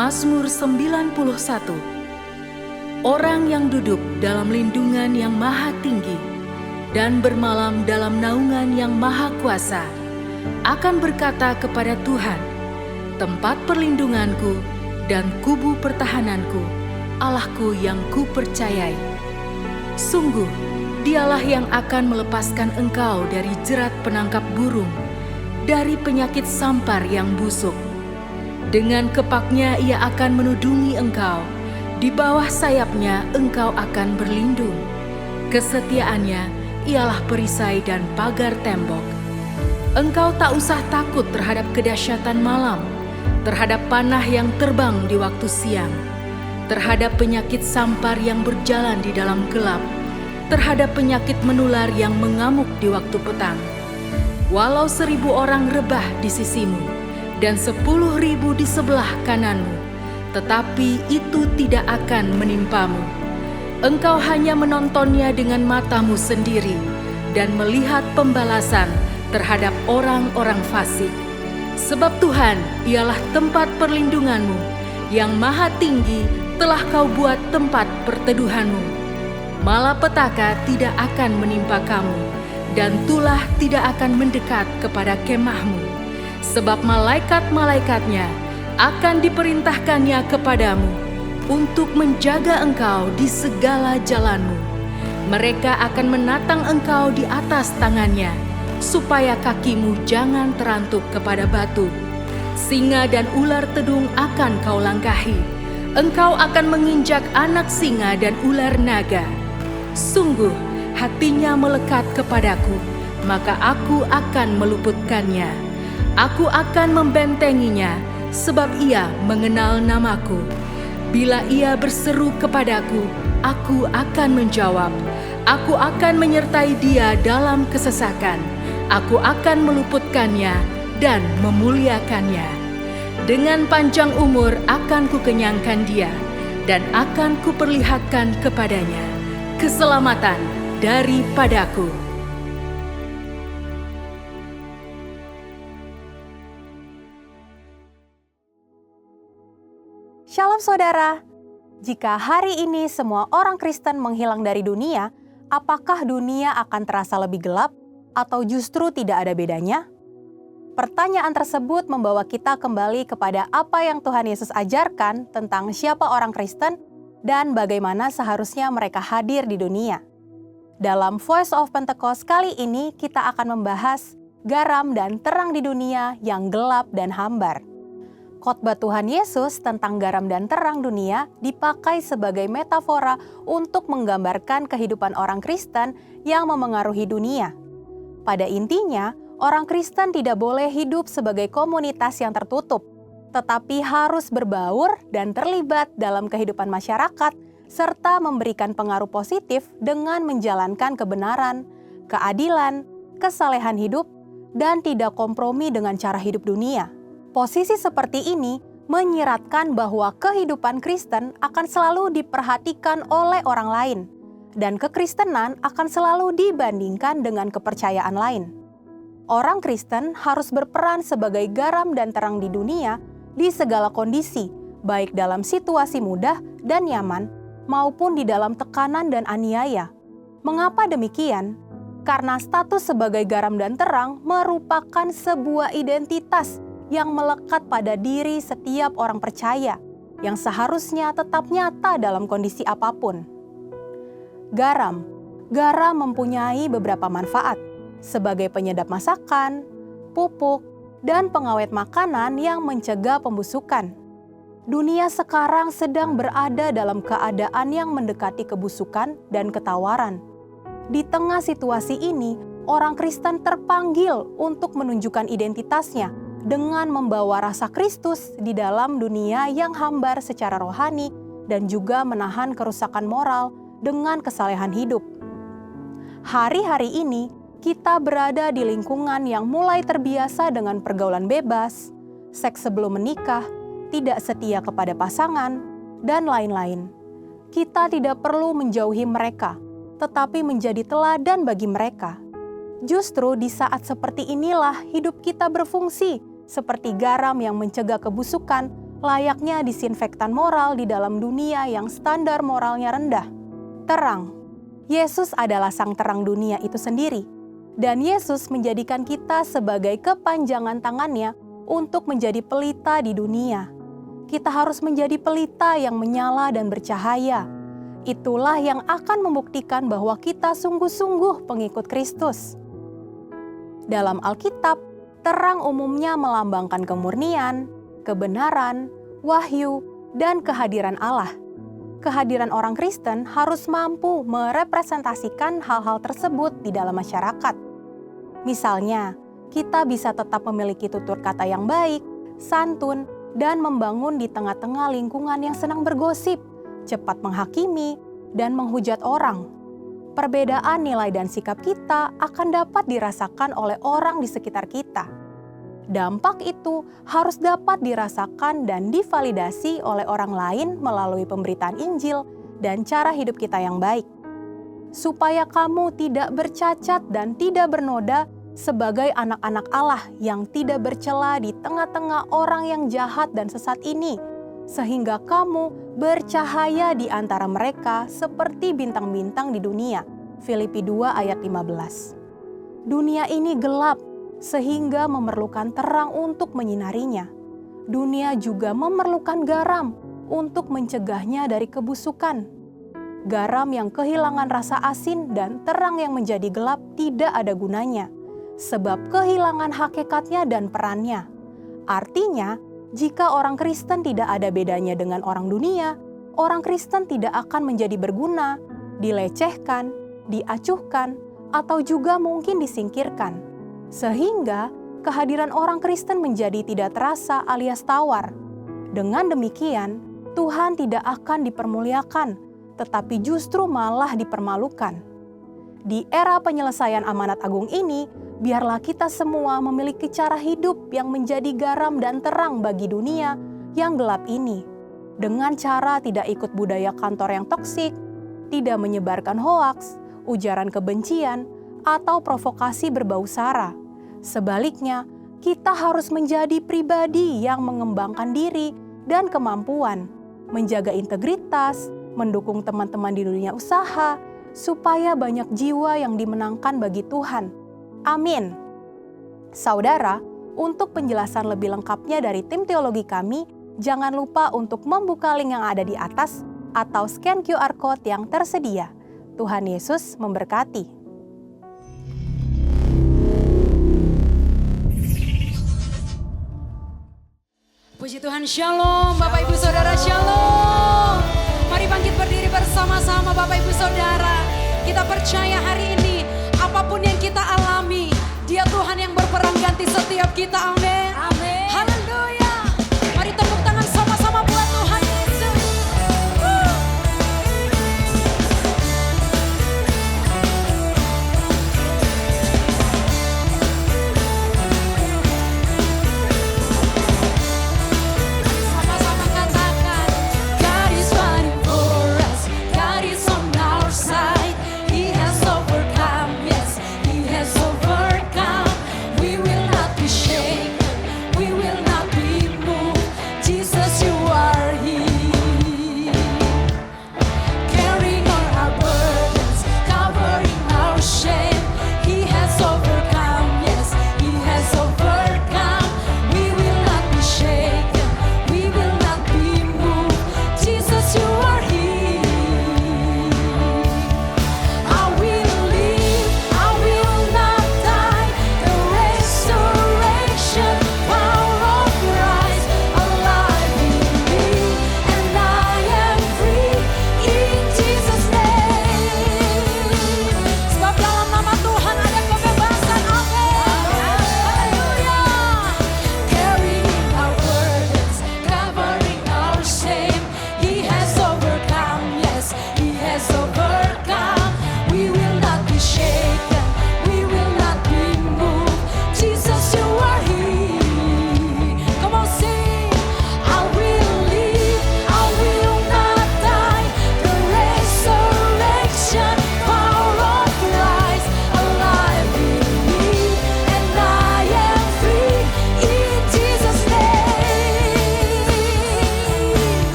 Mazmur 91. Orang yang duduk dalam lindungan yang maha tinggi dan bermalam dalam naungan yang maha kuasa akan berkata kepada Tuhan, tempat perlindunganku dan kubu pertahananku, Allahku yang kupercayai. Sungguh, Dialah yang akan melepaskan engkau dari jerat penangkap burung, dari penyakit sampar yang busuk. Dengan kepaknya Ia akan menudungi engkau, di bawah sayapnya engkau akan berlindung. Kesetiaannya ialah perisai dan pagar tembok. Engkau tak usah takut terhadap kedahsyatan malam, terhadap panah yang terbang di waktu siang, terhadap penyakit sampar yang berjalan di dalam gelap, terhadap penyakit menular yang mengamuk di waktu petang. Walau 1.000 orang rebah di sisimu dan 10.000 di sebelah kananmu, tetapi itu tidak akan menimpamu. Engkau hanya menontonnya dengan matamu sendiri dan melihat pembalasan terhadap orang-orang fasik. Sebab Tuhan ialah tempat perlindunganmu, yang maha tinggi telah kau buat tempat perteduhanmu. Malapetaka tidak akan menimpa kamu, dan tulah tidak akan mendekat kepada kemahmu. Sebab malaikat-malaikatnya akan diperintahkannya kepadamu untuk menjaga engkau di segala jalanmu. Mereka akan menatang engkau di atas tangannya, supaya kakimu jangan terantuk kepada batu. Singa dan ular tedung akan kau langkahi. Engkau akan menginjak anak singa dan ular naga. Sungguh, hatinya melekat kepadaku, maka aku akan meluputkannya. Aku akan membentenginya, sebab ia mengenal namaku. Bila ia berseru kepadaku, aku akan menjawab. Aku akan menyertai dia dalam kesesakan. Aku akan meluputkannya dan memuliakannya. Dengan panjang umur akan kukenyangkan dia, dan akan kuperlihatkan kepadanya keselamatan daripadaku. Shalom saudara, jika hari ini semua orang Kristen menghilang dari dunia, apakah dunia akan terasa lebih gelap atau justru tidak ada bedanya? Pertanyaan tersebut membawa kita kembali kepada apa yang Tuhan Yesus ajarkan tentang siapa orang Kristen dan bagaimana seharusnya mereka hadir di dunia. Dalam Voice of Pentecost kali ini kita akan membahas garam dan terang di dunia yang gelap dan hambar. Khotbah Tuhan Yesus tentang garam dan terang dunia dipakai sebagai metafora untuk menggambarkan kehidupan orang Kristen yang memengaruhi dunia. Pada intinya, orang Kristen tidak boleh hidup sebagai komunitas yang tertutup, tetapi harus berbaur dan terlibat dalam kehidupan masyarakat, serta memberikan pengaruh positif dengan menjalankan kebenaran, keadilan, kesalehan hidup, dan tidak kompromi dengan cara hidup dunia. Posisi seperti ini menyiratkan bahwa kehidupan Kristen akan selalu diperhatikan oleh orang lain, dan kekristenan akan selalu dibandingkan dengan kepercayaan lain. Orang Kristen harus berperan sebagai garam dan terang di dunia di segala kondisi, baik dalam situasi mudah dan nyaman, maupun di dalam tekanan dan aniaya. Mengapa demikian? Karena status sebagai garam dan terang merupakan sebuah identitas yang melekat pada diri setiap orang percaya, yang seharusnya tetap nyata dalam kondisi apapun. Garam mempunyai beberapa manfaat, sebagai penyedap masakan, pupuk, dan pengawet makanan yang mencegah pembusukan. Dunia sekarang sedang berada dalam keadaan yang mendekati kebusukan dan ketawaran. Di tengah situasi ini, orang Kristen terpanggil untuk menunjukkan identitasnya dengan membawa rasa Kristus di dalam dunia yang hambar secara rohani dan juga menahan kerusakan moral dengan kesalehan hidup. Hari-hari ini, kita berada di lingkungan yang mulai terbiasa dengan pergaulan bebas, seks sebelum menikah, tidak setia kepada pasangan, dan lain-lain. Kita tidak perlu menjauhi mereka, tetapi menjadi teladan bagi mereka. Justru di saat seperti inilah hidup kita berfungsi seperti garam yang mencegah kebusukan layaknya disinfektan moral di dalam dunia yang standar moralnya rendah. Terang. Yesus adalah sang terang dunia itu sendiri. Dan Yesus menjadikan kita sebagai kepanjangan tangannya untuk menjadi pelita di dunia. Kita harus menjadi pelita yang menyala dan bercahaya. Itulah yang akan membuktikan bahwa kita sungguh-sungguh pengikut Kristus. Dalam Alkitab, terang umumnya melambangkan kemurnian, kebenaran, wahyu, dan kehadiran Allah. Kehadiran orang Kristen harus mampu merepresentasikan hal-hal tersebut di dalam masyarakat. Misalnya, kita bisa tetap memiliki tutur kata yang baik, santun, dan membangun di tengah-tengah lingkungan yang senang bergosip, cepat menghakimi, dan menghujat orang. Perbedaan nilai dan sikap kita akan dapat dirasakan oleh orang di sekitar kita. Dampak itu harus dapat dirasakan dan divalidasi oleh orang lain melalui pemberitaan Injil dan cara hidup kita yang baik. Supaya kamu tidak bercacat dan tidak bernoda sebagai anak-anak Allah yang tidak bercela di tengah-tengah orang yang jahat dan sesat ini, sehingga kamu bercahaya di antara mereka seperti bintang-bintang di dunia. Filipi 2 ayat 15. Dunia ini gelap, sehingga memerlukan terang untuk menyinarinya. Dunia juga memerlukan garam untuk mencegahnya dari kebusukan. Garam yang kehilangan rasa asin dan terang yang menjadi gelap tidak ada gunanya, sebab kehilangan hakikatnya dan perannya. Artinya, jika orang Kristen tidak ada bedanya dengan orang dunia, orang Kristen tidak akan menjadi berguna, dilecehkan, diacuhkan, atau juga mungkin disingkirkan. Sehingga kehadiran orang Kristen menjadi tidak terasa alias tawar. Dengan demikian, Tuhan tidak akan dipermuliakan, tetapi justru malah dipermalukan. Di era penyelesaian amanat agung ini, biarlah kita semua memiliki cara hidup yang menjadi garam dan terang bagi dunia yang gelap ini. Dengan cara tidak ikut budaya kantor yang toksik, tidak menyebarkan hoaks, ujaran kebencian, atau provokasi berbau sara. Sebaliknya, kita harus menjadi pribadi yang mengembangkan diri dan kemampuan, menjaga integritas, mendukung teman-teman di dunia usaha, supaya banyak jiwa yang dimenangkan bagi Tuhan. Amin. Saudara, untuk penjelasan lebih lengkapnya dari tim teologi kami, jangan lupa untuk membuka link yang ada di atas atau scan QR Code yang tersedia. Tuhan Yesus memberkati. Puji Tuhan, Shalom Bapak Ibu Saudara, Shalom. Mari bangkit berdiri bersama-sama Bapak Ibu Saudara. Kita percaya hari ini apapun yang kita alami, Dia Tuhan yang berperan ganti setiap kita, amin. Amin. Haleluya. Mari tepuk tangan sama-sama buat Tuhan Yesus. Sama-sama katakan, God is fighting for us, God is on our side. He has overcome, yes, He has overcome. We will not be shaken,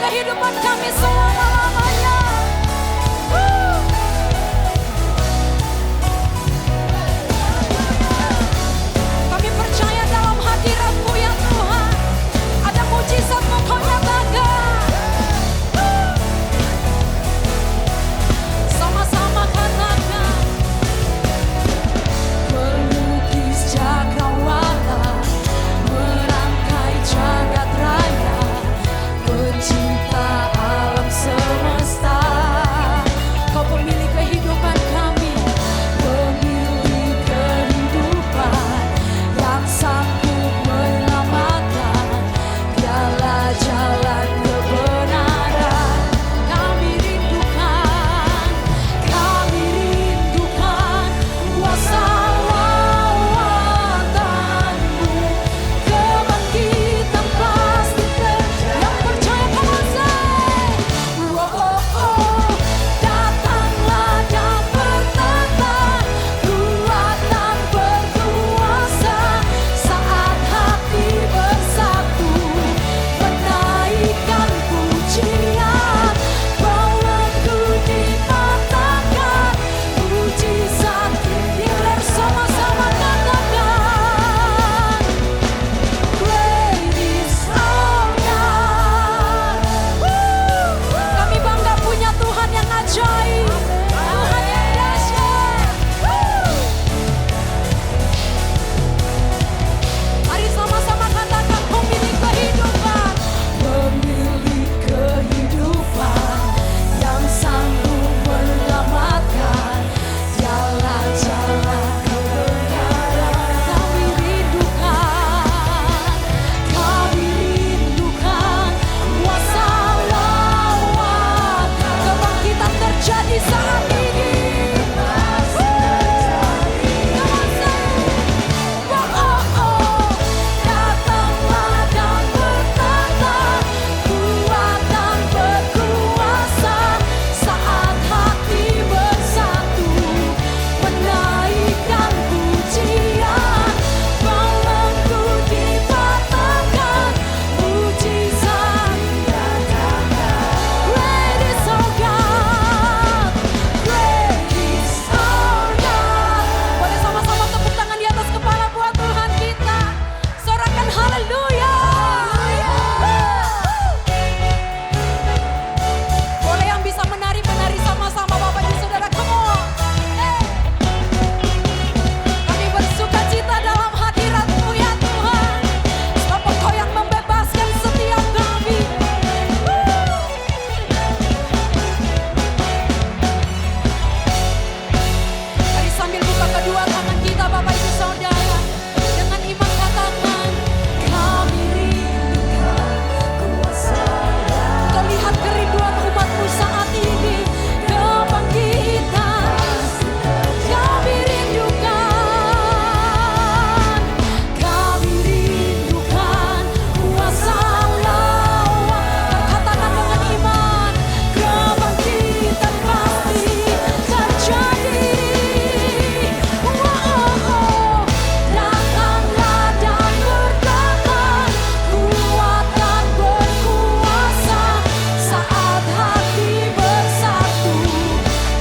kehidupan kami selama-lamanya. Kami percaya dalam hadirat-Mu ya Tuhan, ada mujizat-Mu Kau nyatakan. Sama-sama katakan, pelukis cakrawala, merangkai jagat raya, pencipta alam semesta. Kau pemilik kehidupan kami, pemilik kehidupan yang sanggup menyelamatkan. Dialah jalan kebenaran. Kami rindukan kuasa lawatan-Mu, kebangkitan pasti yang percaya kuasa. Datanglah dan bertata, kuatan berkuasa saat hati bersatu, menaikkan pujian, belenggu dipatahkan, mujizat hilir. Sama-sama katakan, great is our God. Kami bangga punya Tuhan yang ajaib, Tuhan yang dahsyat. Mari sama-sama katakan, pemilik kehidupan, pemilik kehidupan yang sanggup menyelamatkan. Dialah jalan kebenaran. Kami rindukan kuasa lawat, kebangkitan terjadi saat ini. Datanglah dan bertata, kuatan berkuasa saat hati bersatu, menaikkan pujian, belenggu dipatahkan, mujizat nyatakan. Great is our God, great is our God. Boleh sama-sama tepuk tangan di atas kepala buat Tuhan kita. Sorakan haleluya. Boleh yang bisa menari sama-sama Bapak Ibu Saudara, come on. Kami bersuka cita dalam hadirat-Mu ya Tuhan, sebab Engkau yang membebaskan setiap kami. Mari sambil buka kedua tangan kita Bapak Ibu Saudara, dengan iman katakan, kami rindukan kuasa. Kau lihat kerinduan umat-Mu saat ini, kebangkitan. Kami rindukan kuasa lawat. Katakan dengan iman, kebangkitan pasti terjadi. Datanglah dan berkata, kuatan berkuasa saat hati bersatu,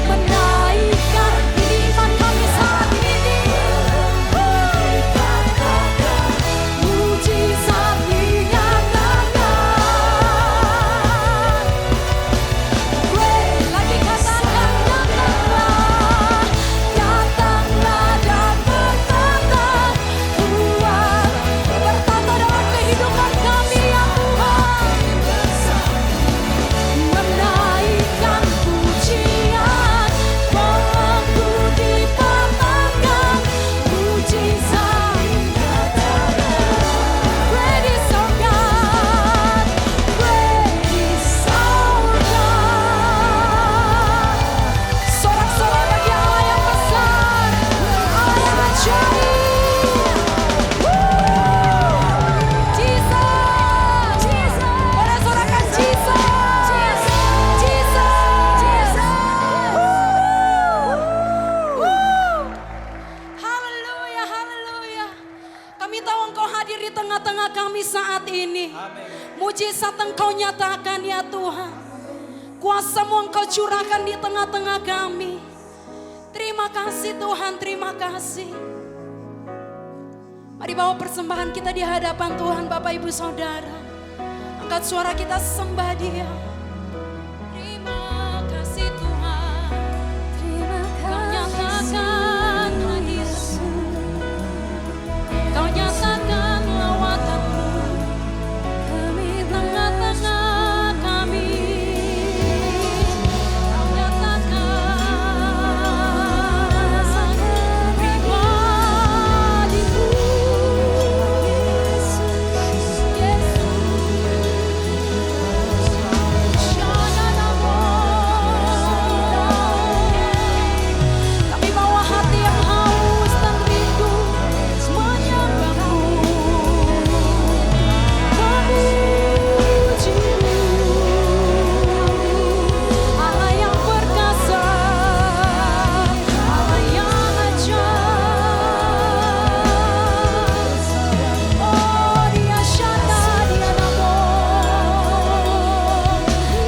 menaikkan iman kami saat ini. Mujizat dinyatakan. Lagi katakan, datanglah dan bertata, kuat bertata dalam kehidupan kami ya Tuhan, menaikkan pujian, belenggu dipatahkan, mujizat nyatakan. Great is our God, great is our God. Sorak-sorak bagi Allah yang besar, Allah yang ajaib. Jesus, boleh sorakan Jesus. Haleluya, haleluya. Kami tahu Engkau hadir di tengah-tengah kami saat ini. Mujizat Engkau nyatakan ya Tuhan. Kuasa-Mu Engkau curahkan di tengah-tengah kami. Terima kasih Tuhan, terima kasih. Mari bawa persembahan kita di hadapan Tuhan Bapak Ibu Saudara. Angkat suara kita sembah Dia. Terima kasih Tuhan. Kau nyatakan hadir-Mu. Kau nyatakan lawatan-Mu di tengah-tengah kami. Kau nyatakan pribadi-Mu. Kami bawa hati yang haus dan rindu menyembah-Mu, memuji-Mu. Allah yang perkasa, Allah yang ajaib. Oh Dia syata, Dia namo.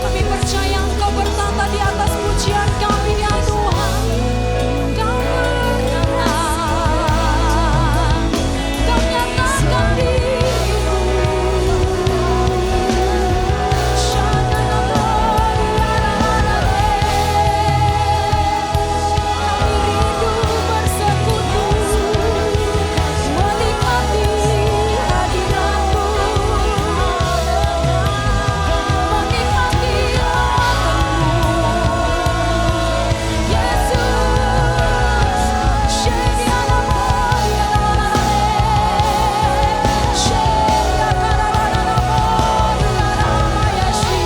Kami percaya Engkau bertata di atas pujian kami ya Tuhan. Kau berkata, Kau nyatakan diri-Mu. Syata namo, kami rindu bersekutu, menikmati hadirat-Mu, menikmati lawatan-Mu. Yesus, Shedia namo, Shedia karabana namo, Yarabayashi,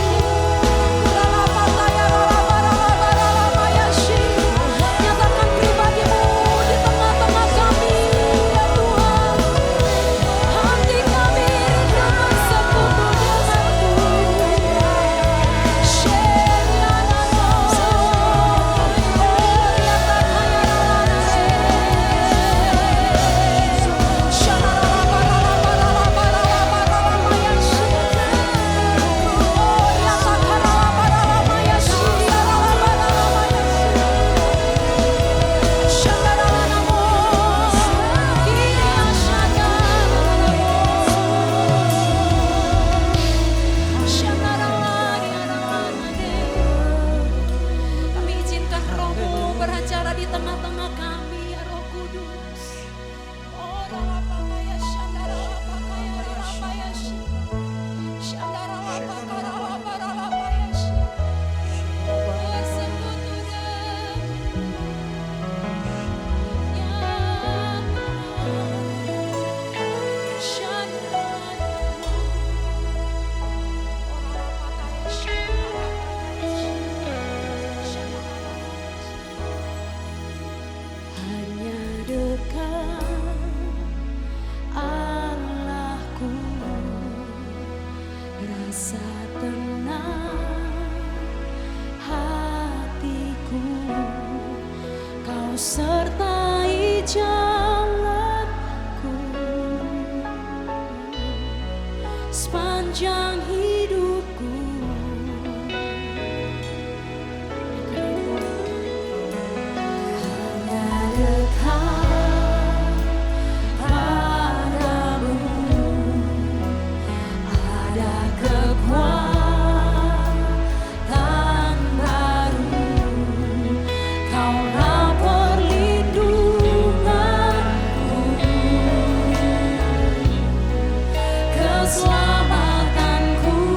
Kuralapataya Ralabaralabaralabayashi. Nyatakan pribadi-Mu di tengah-tengah kami ya Tuhan. Hati kami rindu bersekutu denganmu. Shedia namo, kami izinkan Roh-Mu beracara di tengah-tengah kami ya Roh Kudus. Oh ralapakaya shandaralapakaya ralapayashi. Shandaralapakaralaparalapayashi. Bersekutu dengannya. Hanya dekat Allahku, rasa tenang hatiku. Kau sertai jalanku sepanjang hidupku. Hanya dekat padamu ada kekuatan baru. Kaulah perlindunganku, keselamatanku.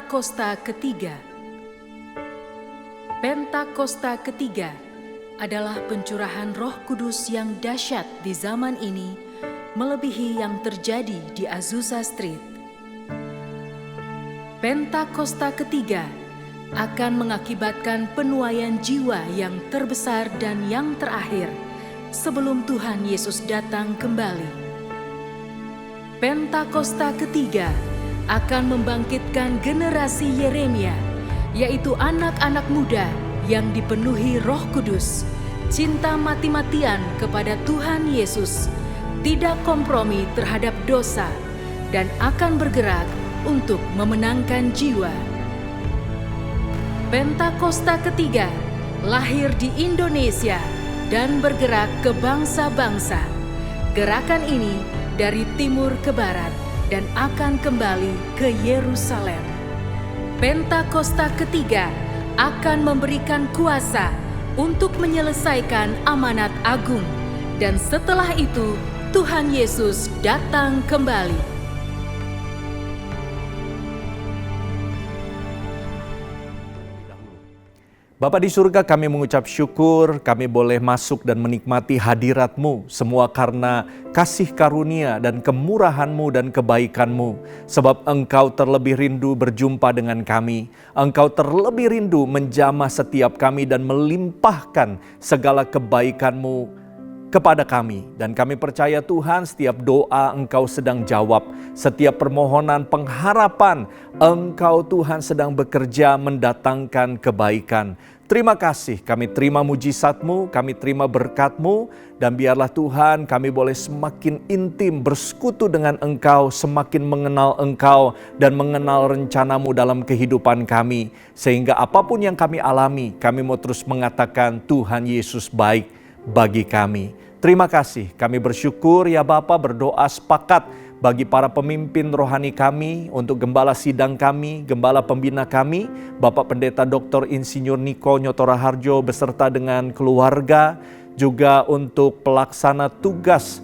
Pentakosta ketiga. Pentakosta ketiga adalah pencurahan Roh Kudus yang dahsyat di zaman ini, melebihi yang terjadi di Azusa Street. Pentakosta ketiga akan mengakibatkan penuaian jiwa yang terbesar dan yang terakhir sebelum Tuhan Yesus datang kembali. Pentakosta ketiga akan membangkitkan generasi Yeremia, yaitu anak-anak muda yang dipenuhi Roh Kudus, cinta mati-matian kepada Tuhan Yesus, tidak kompromi terhadap dosa, dan akan bergerak untuk memenangkan jiwa. Pentakosta ketiga lahir di Indonesia dan bergerak ke bangsa-bangsa. Gerakan ini dari timur ke barat dan akan kembali ke Yerusalem. Pentakosta ketiga akan memberikan kuasa untuk menyelesaikan amanat agung, dan setelah itu Tuhan Yesus datang kembali. Bapa di surga, kami mengucap syukur kami boleh masuk dan menikmati hadirat-Mu, semua karena kasih karunia dan kemurahan-Mu dan kebaikan-Mu. Sebab Engkau terlebih rindu berjumpa dengan kami. Engkau terlebih rindu menjamah setiap kami dan melimpahkan segala kebaikan-Mu kepada kami. Dan kami percaya Tuhan, setiap doa Engkau sedang jawab, setiap permohonan pengharapan Engkau Tuhan sedang bekerja mendatangkan kebaikan. Terima kasih, kami terima mujizat-Mu, kami terima berkat-Mu, dan biarlah Tuhan kami boleh semakin intim bersekutu dengan Engkau, semakin mengenal Engkau dan mengenal rencana-Mu dalam kehidupan kami. Sehingga apapun yang kami alami, kami mau terus mengatakan Tuhan Yesus baik bagi kami. Terima kasih, kami bersyukur ya Bapa, berdoa sepakat bagi para pemimpin rohani kami, untuk gembala sidang kami, gembala pembina kami, Bapak Pendeta Dr. Insinyur Niko Nyoto Raharjo beserta dengan keluarga, juga untuk pelaksana tugas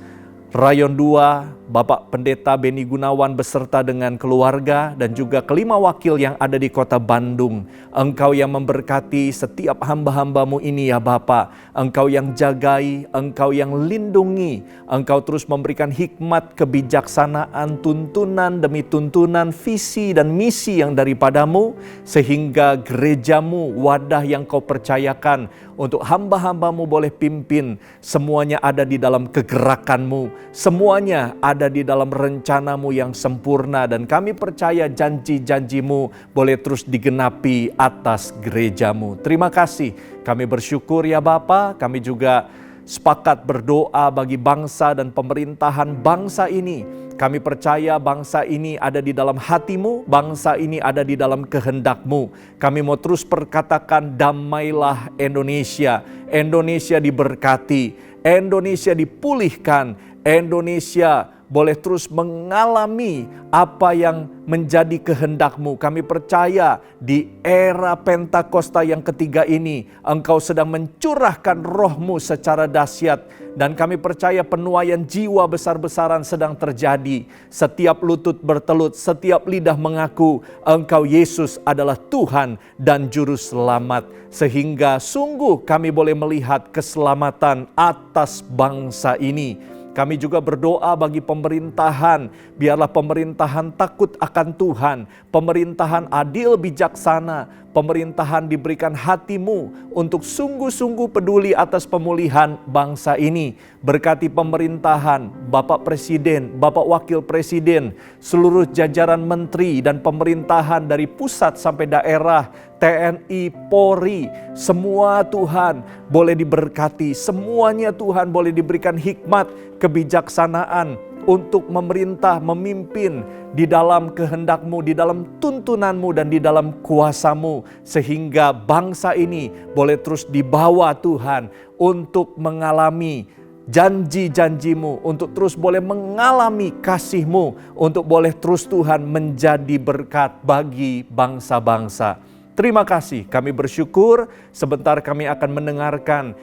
Rayon 2, Bapak Pendeta Beni Gunawan beserta dengan keluarga, dan juga kelima wakil yang ada di kota Bandung. Engkau yang memberkati setiap hamba-hamba-Mu ini ya Bapa. Engkau yang jagai, Engkau yang lindungi. Engkau terus memberikan hikmat, kebijaksanaan, tuntunan demi tuntunan, visi dan misi yang daripada-Mu, sehingga gereja-Mu, wadah yang Kau percayakan untuk hamba-hamba-Mu boleh pimpin, semuanya ada di dalam kegerakan-Mu. Semuanya ada di dalam rencana-Mu yang sempurna, dan kami percaya janji-janji-Mu boleh terus digenapi atas gereja-Mu. Terima kasih, kami bersyukur ya Bapa. Kami juga sepakat berdoa bagi bangsa dan pemerintahan bangsa ini. Kami percaya bangsa ini ada di dalam hati-Mu, bangsa ini ada di dalam kehendak-Mu. Kami mau terus perkatakan damailah Indonesia. Indonesia diberkati, Indonesia dipulihkan, Indonesia boleh terus mengalami apa yang menjadi kehendak-Mu. Kami percaya di era Pentakosta yang ketiga ini, Engkau sedang mencurahkan Roh-Mu secara dahsyat. Dan kami percaya penuaian jiwa besar-besaran sedang terjadi. Setiap lutut bertelut, setiap lidah mengaku Engkau Yesus adalah Tuhan dan Juru Selamat. Sehingga sungguh kami boleh melihat keselamatan atas bangsa ini. Kami juga berdoa bagi pemerintahan, biarlah pemerintahan takut akan Tuhan, pemerintahan adil bijaksana, pemerintahan diberikan hati-Mu untuk sungguh-sungguh peduli atas pemulihan bangsa ini. Berkati pemerintahan, Bapak Presiden, Bapak Wakil Presiden, seluruh jajaran menteri dan pemerintahan dari pusat sampai daerah, TNI, Polri, semua Tuhan boleh diberkati, semuanya Tuhan boleh diberikan hikmat, kebijaksanaan untuk memerintah, memimpin di dalam kehendak-Mu, di dalam tuntunan-Mu dan di dalam kuasa-Mu, sehingga bangsa ini boleh terus dibawa Tuhan untuk mengalami janji-janji-Mu, untuk terus boleh mengalami kasih-Mu, untuk boleh terus Tuhan menjadi berkat bagi bangsa-bangsa. Terima kasih, kami bersyukur. Sebentar kami akan mendengarkan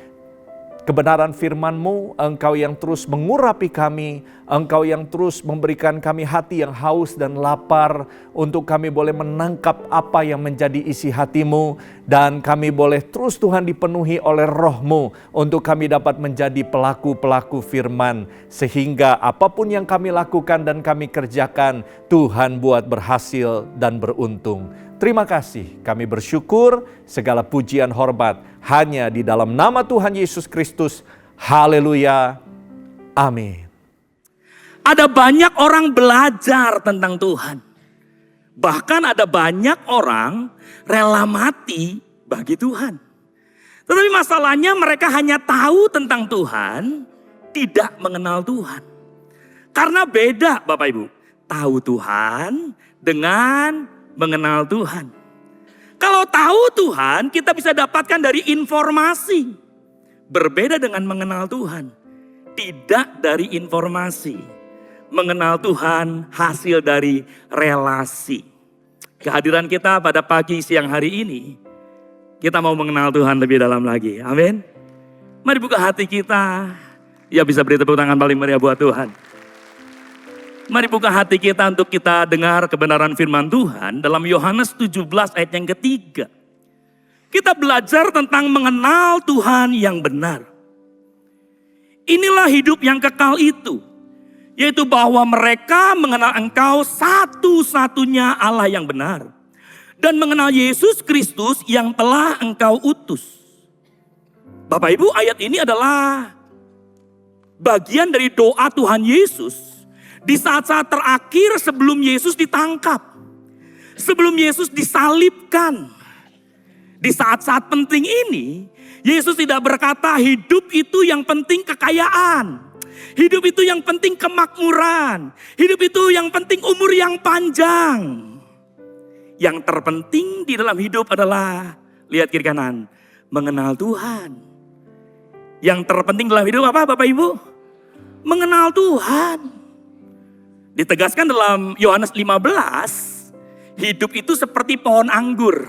kebenaran firman-Mu, Engkau yang terus mengurapi kami, Engkau yang terus memberikan kami hati yang haus dan lapar untuk kami boleh menangkap apa yang menjadi isi hati-Mu, dan kami boleh terus Tuhan dipenuhi oleh Roh-Mu untuk kami dapat menjadi pelaku-pelaku firman, sehingga apapun yang kami lakukan dan kami kerjakan, Tuhan buat berhasil dan beruntung. Terima kasih, kami bersyukur, segala pujian hormat hanya di dalam nama Tuhan Yesus Kristus. Haleluya. Amin. Ada banyak orang belajar tentang Tuhan. Bahkan ada banyak orang rela mati bagi Tuhan. Tetapi masalahnya mereka hanya tahu tentang Tuhan, tidak mengenal Tuhan. Karena beda Bapak Ibu, tahu Tuhan dengan mengenal Tuhan. Kalau tahu Tuhan, kita bisa dapatkan dari informasi. Berbeda dengan mengenal Tuhan. Tidak dari informasi. Mengenal Tuhan hasil dari relasi. Kehadiran kita pada pagi siang hari ini, kita mau mengenal Tuhan lebih dalam lagi. Amin. Mari buka hati kita. Ya, bisa beri tepuk tangan paling meriah buat Tuhan. Mari buka hati kita untuk kita dengar kebenaran firman Tuhan dalam Yohanes 17 ayat yang ketiga. Kita belajar tentang mengenal Tuhan yang benar. Inilah hidup yang kekal itu, yaitu bahwa mereka mengenal Engkau satu-satunya Allah yang benar, dan mengenal Yesus Kristus yang telah Engkau utus. Bapak Ibu, ayat ini adalah bagian dari doa Tuhan Yesus di saat-saat terakhir sebelum Yesus ditangkap. Sebelum Yesus disalibkan. Di saat-saat penting ini, Yesus tidak berkata hidup itu yang penting kekayaan. Hidup itu yang penting kemakmuran. Hidup itu yang penting umur yang panjang. Yang terpenting di dalam hidup adalah, lihat kiri kanan, mengenal Tuhan. Yang terpenting dalam hidup apa Bapak Ibu? Mengenal Tuhan. Ditegaskan dalam Yohanes 15, hidup itu seperti pohon anggur.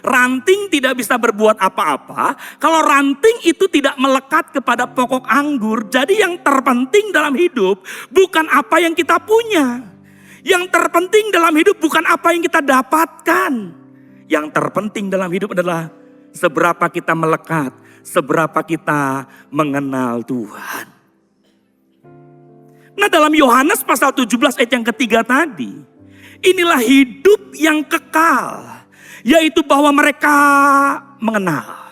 Ranting tidak bisa berbuat apa-apa kalau ranting itu tidak melekat kepada pokok anggur. Jadi yang terpenting dalam hidup bukan apa yang kita punya. Yang terpenting dalam hidup bukan apa yang kita dapatkan. Yang terpenting dalam hidup adalah seberapa kita melekat, seberapa kita mengenal Tuhan. Nah, dalam Yohanes pasal 17 ayat yang ketiga tadi, inilah hidup yang kekal, yaitu bahwa mereka mengenal.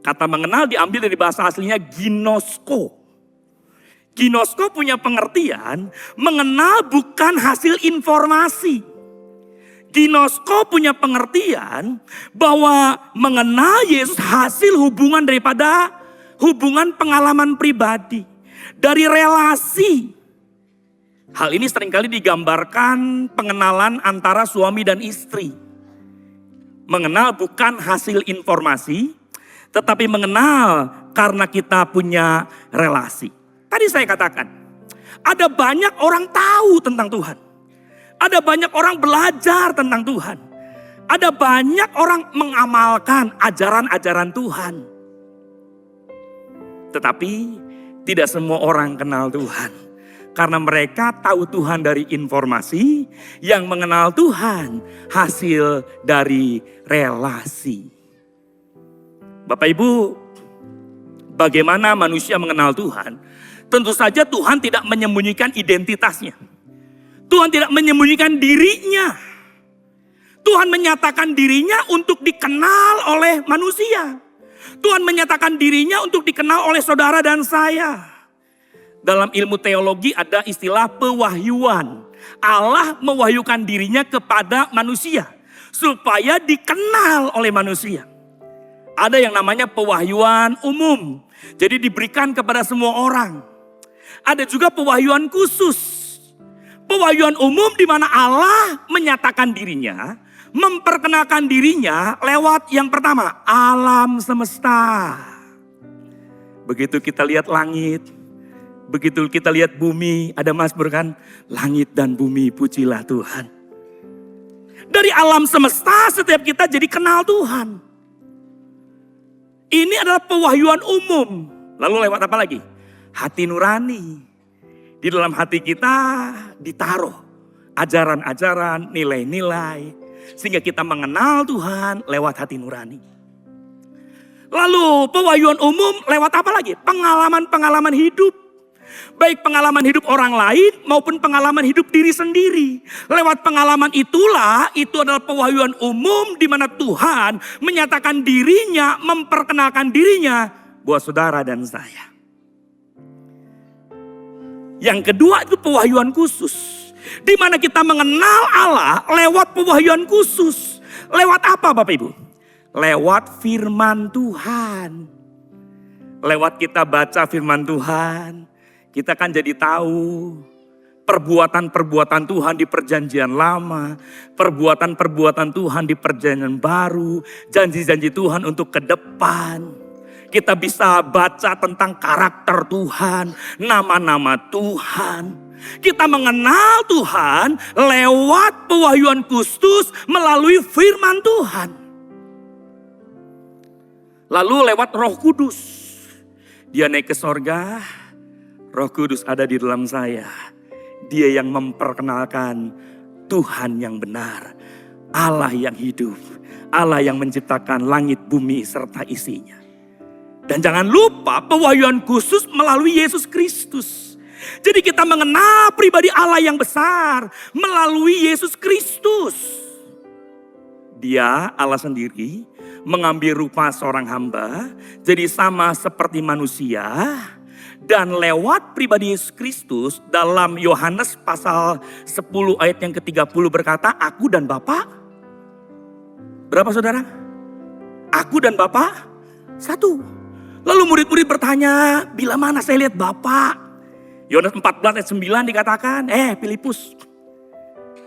Kata mengenal diambil dari bahasa aslinya ginosko. Ginosko punya pengertian, mengenal bukan hasil informasi. Ginosko punya pengertian bahwa mengenal Yesus hasil hubungan daripada hubungan pengalaman pribadi. Dari relasi. Hal ini seringkali digambarkan pengenalan antara suami dan istri. Mengenal bukan hasil informasi, tetapi mengenal karena kita punya relasi. Tadi saya katakan, ada banyak orang tahu tentang Tuhan. Ada banyak orang belajar tentang Tuhan. Ada banyak orang mengamalkan ajaran-ajaran Tuhan. Tetapi tidak semua orang kenal Tuhan. Karena mereka tahu Tuhan dari informasi, yang mengenal Tuhan hasil dari relasi. Bapak Ibu, bagaimana manusia mengenal Tuhan? Tentu saja Tuhan tidak menyembunyikan identitasnya. Tuhan tidak menyembunyikan dirinya. Tuhan menyatakan dirinya untuk dikenal oleh manusia. Tuhan menyatakan dirinya untuk dikenal oleh saudara dan saya. Dalam ilmu teologi ada istilah pewahyuan. Allah mewahyukan dirinya kepada manusia supaya dikenal oleh manusia. Ada yang namanya pewahyuan umum. Jadi diberikan kepada semua orang. Ada juga pewahyuan khusus. Pewahyuan umum di mana Allah menyatakan dirinya, memperkenalkan dirinya lewat yang pertama, alam semesta. Begitu kita lihat langit, begitu kita lihat bumi, ada mazmur kan, langit dan bumi pujilah Tuhan. Dari alam semesta setiap kita jadi kenal Tuhan. Ini adalah pewahyuan umum. Lalu lewat apa lagi? Hati nurani. Di dalam hati kita ditaruh ajaran-ajaran, nilai-nilai. Sehingga kita mengenal Tuhan lewat hati nurani. Lalu pewahyuan umum lewat apa lagi? Pengalaman-pengalaman hidup. Baik pengalaman hidup orang lain maupun pengalaman hidup diri sendiri. Lewat pengalaman itulah, itu adalah pewahyuan umum di mana Tuhan menyatakan dirinya, memperkenalkan dirinya buat saudara dan saya. Yang kedua itu pewahyuan khusus. Di mana kita mengenal Allah lewat pewahyuan khusus. Lewat apa Bapak Ibu? Lewat firman Tuhan. Lewat kita baca firman Tuhan, kita kan jadi tahu perbuatan-perbuatan Tuhan di perjanjian lama, perbuatan-perbuatan Tuhan di perjanjian baru, janji-janji Tuhan untuk ke depan. Kita bisa baca tentang karakter Tuhan, nama-nama Tuhan. Kita mengenal Tuhan lewat pewahyuan khusus melalui firman Tuhan. Lalu lewat Roh Kudus. Dia naik ke sorga, Roh Kudus ada di dalam saya. Dia yang memperkenalkan Tuhan yang benar, Allah yang hidup, Allah yang menciptakan langit, bumi serta isinya. Dan jangan lupa pewahyuan khusus melalui Yesus Kristus. Jadi kita mengenal pribadi Allah yang besar melalui Yesus Kristus. Dia Allah sendiri mengambil rupa seorang hamba, jadi sama seperti manusia. Dan lewat pribadi Yesus Kristus dalam Yohanes pasal 10 ayat yang ke-30 berkata, aku dan Bapa. Berapa saudara? Aku dan Bapa satu. Lalu murid-murid bertanya, bila mana saya lihat Bapa? Yohanes 14 ayat 9 dikatakan, Filipus,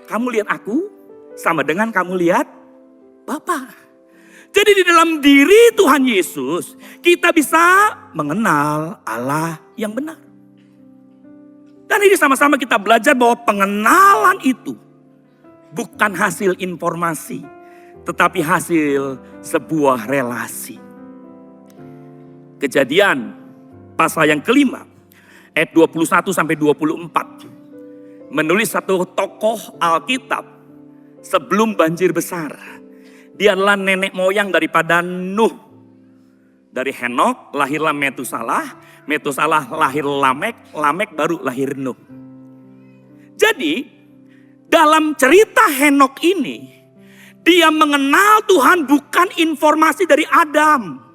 kamu lihat aku sama dengan kamu lihat Bapa. Jadi di dalam diri Tuhan Yesus, kita bisa mengenal Allah yang benar. Dan ini sama-sama kita belajar bahwa pengenalan itu bukan hasil informasi, tetapi hasil sebuah relasi. Kejadian pasal yang kelima, ayat 21 sampai 24. Menulis satu tokoh Alkitab sebelum banjir besar. Dia adalah nenek moyang daripada Nuh. Dari Henok lahirlah Metusalah, Metusalah lahir Lamek, Lamek baru lahir Nuh. Jadi dalam cerita Henok ini, dia mengenal Tuhan bukan informasi dari Adam.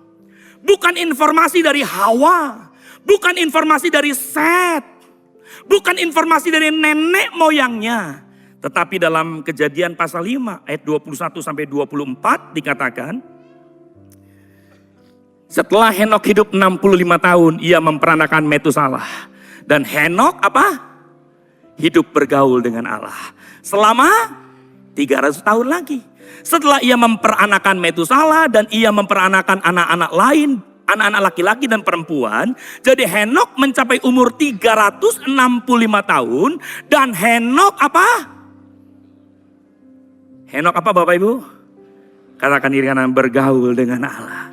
Bukan informasi dari Hawa, bukan informasi dari Set, bukan informasi dari nenek moyangnya. Tetapi dalam Kejadian pasal 5 ayat 21 sampai 24 dikatakan, setelah Henok hidup 65 tahun, ia memperanakan Metusalah. Dan Henok apa? Hidup bergaul dengan Allah selama 300 tahun lagi. Setelah ia memperanakan Metusalah dan ia memperanakan anak-anak lain, anak-anak laki-laki dan perempuan. Jadi Henok mencapai umur 365 tahun dan Henok apa? Henok apa Bapak Ibu? Katakan diri kanan, bergaul dengan Allah.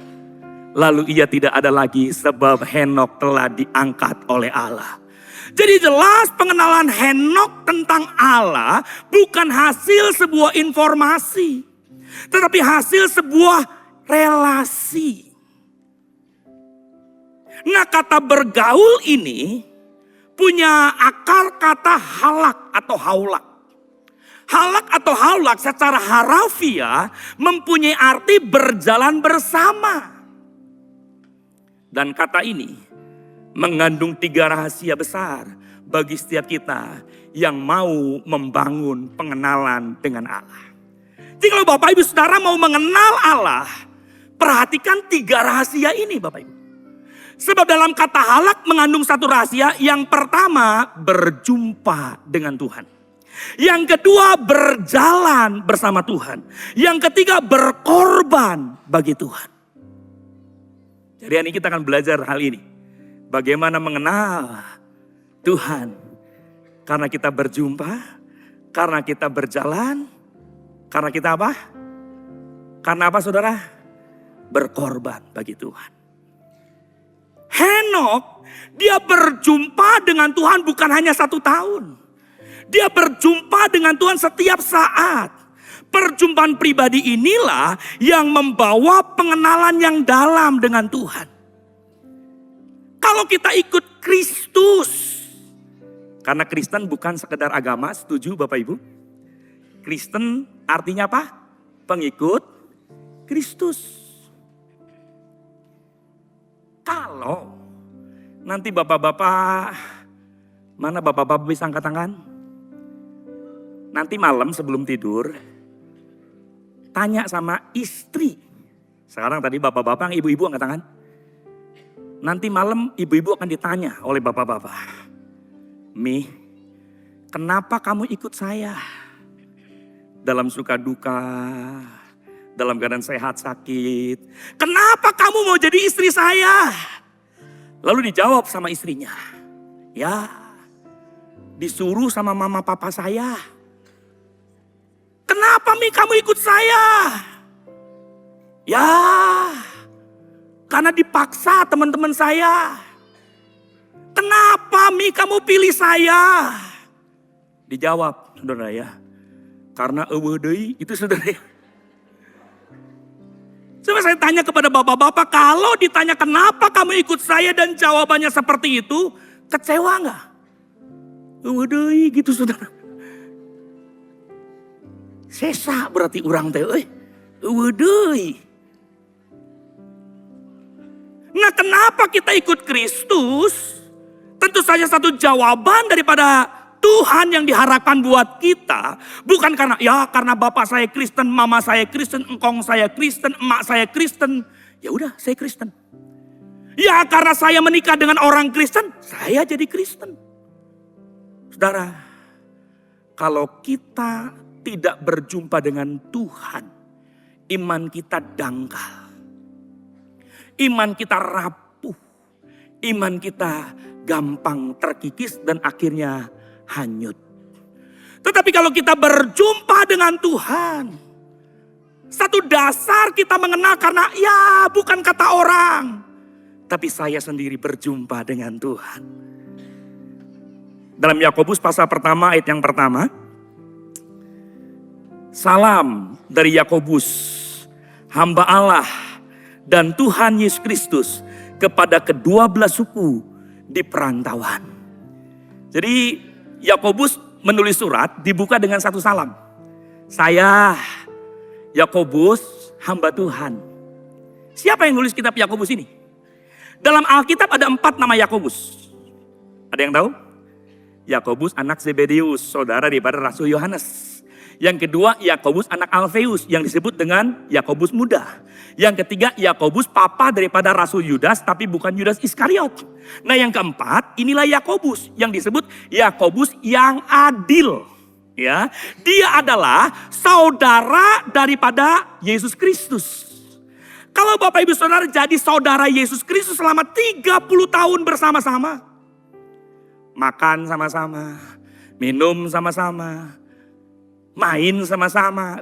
Lalu ia tidak ada lagi sebab Henok telah diangkat oleh Allah. Jadi jelas pengenalan Henok tentang Allah bukan hasil sebuah informasi, tetapi hasil sebuah relasi. Nah, kata bergaul ini punya akar kata halak atau haulak. Halak atau haulak secara harafiah mempunyai arti berjalan bersama. Dan kata ini mengandung 3 rahasia besar bagi setiap kita yang mau membangun pengenalan dengan Allah. Jadi kalau Bapak Ibu Saudara mau mengenal Allah, perhatikan 3 rahasia ini Bapak Ibu. Sebab dalam kata halak mengandung 1 rahasia. Yang pertama, berjumpa dengan Tuhan. Yang kedua, berjalan bersama Tuhan. Yang ketiga, berkorban bagi Tuhan. Jadi hari ini kita akan belajar hal ini. Bagaimana mengenal Tuhan. Karena kita berjumpa, karena kita berjalan, karena kita apa? Karena apa saudara? berkorban bagi Tuhan. Henok, dia berjumpa dengan Tuhan bukan hanya 1 tahun. Dia berjumpa dengan Tuhan setiap saat. Perjumpaan pribadi inilah yang membawa pengenalan yang dalam dengan Tuhan. Kalau kita ikut Kristus, karena Kristen bukan sekedar agama, setuju Bapak Ibu? Kristen artinya apa? Pengikut Kristus. Kalau nanti bapak-bapak, mana bapak-bapak bisa angkat tangan? Nanti malam sebelum tidur, tanya sama istri. Sekarang tadi bapak-bapak, ibu-ibu angkat tangan. Nanti malam ibu-ibu akan ditanya oleh bapak-bapak. Mi, kenapa kamu ikut saya? Dalam suka duka, dalam keadaan sehat sakit. Kenapa kamu mau jadi istri saya? Lalu dijawab sama istrinya. Ya, disuruh sama mama papa saya. Kenapa Mi kamu ikut saya? Ya, karena dipaksa teman-teman saya. Kenapa Mi kamu pilih saya? Dijawab saudara ya. Karena eueuh deui itu saudara ya. Coba saya tanya kepada bapak-bapak, kalau ditanya kenapa kamu ikut saya dan jawabannya seperti itu, kecewa nggak? Eueuh deui gitu saudara. Sesa berarti urang teh euy. Eueuh deui. Nah, kenapa kita ikut Kristus? Tentu saja satu jawaban daripada Tuhan yang diharapkan buat kita. Bukan karena, ya karena bapak saya Kristen, mama saya Kristen, engkong saya Kristen, emak saya Kristen. Ya udah, saya Kristen. Ya karena saya menikah dengan orang Kristen, saya jadi Kristen. Saudara, kalau kita tidak berjumpa dengan Tuhan, iman kita dangkal. Iman kita rapuh. Iman kita gampang terkikis dan akhirnya hanyut. Tetapi kalau kita berjumpa dengan Tuhan, satu dasar kita mengenal karena ya bukan kata orang, tapi saya sendiri berjumpa dengan Tuhan. Dalam Yakobus pasal pertama ayat yang pertama, salam dari Yakobus, hamba Allah dan Tuhan Yesus Kristus kepada ke-12 suku di perantauan. Jadi Yakobus menulis surat dibuka dengan satu salam. Saya Yakobus, hamba Tuhan. Siapa yang nulis kitab Yakobus ini? Dalam Alkitab ada 4 nama Yakobus. Ada yang tahu? Yakobus anak Zebedeus, saudara daripada Rasul Yohanes. Yang kedua Yakobus anak Alfeus yang disebut dengan Yakobus muda. Yang ketiga Yakobus papa daripada Rasul Yudas tapi bukan Yudas Iskariot. Nah yang keempat inilah Yakobus yang disebut Yakobus yang adil. Ya, dia adalah saudara daripada Yesus Kristus. Kalau Bapak Ibu Saudara jadi saudara Yesus Kristus selama 30 tahun bersama-sama. Makan sama-sama, minum sama-sama, main sama-sama,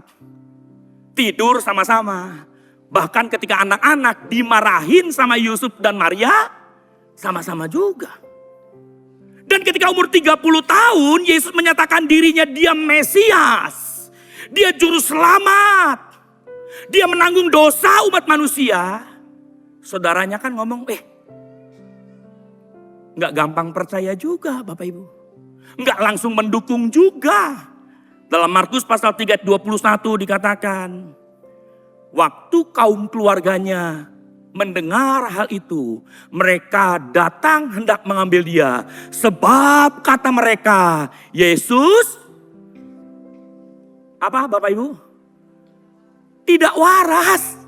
tidur sama-sama. Bahkan ketika anak-anak dimarahin sama Yusuf dan Maria, sama-sama juga. Dan ketika umur 30 tahun, Yesus menyatakan dirinya dia Mesias. Dia juru selamat. Dia menanggung dosa umat manusia. Saudaranya kan ngomong, nggak gampang percaya juga Bapak Ibu. Nggak langsung mendukung juga. Dalam Markus pasal 3 ayat 21 dikatakan, waktu kaum keluarganya mendengar hal itu, mereka datang hendak mengambil dia. Sebab kata mereka, Yesus, apa Bapak Ibu? Tidak waras.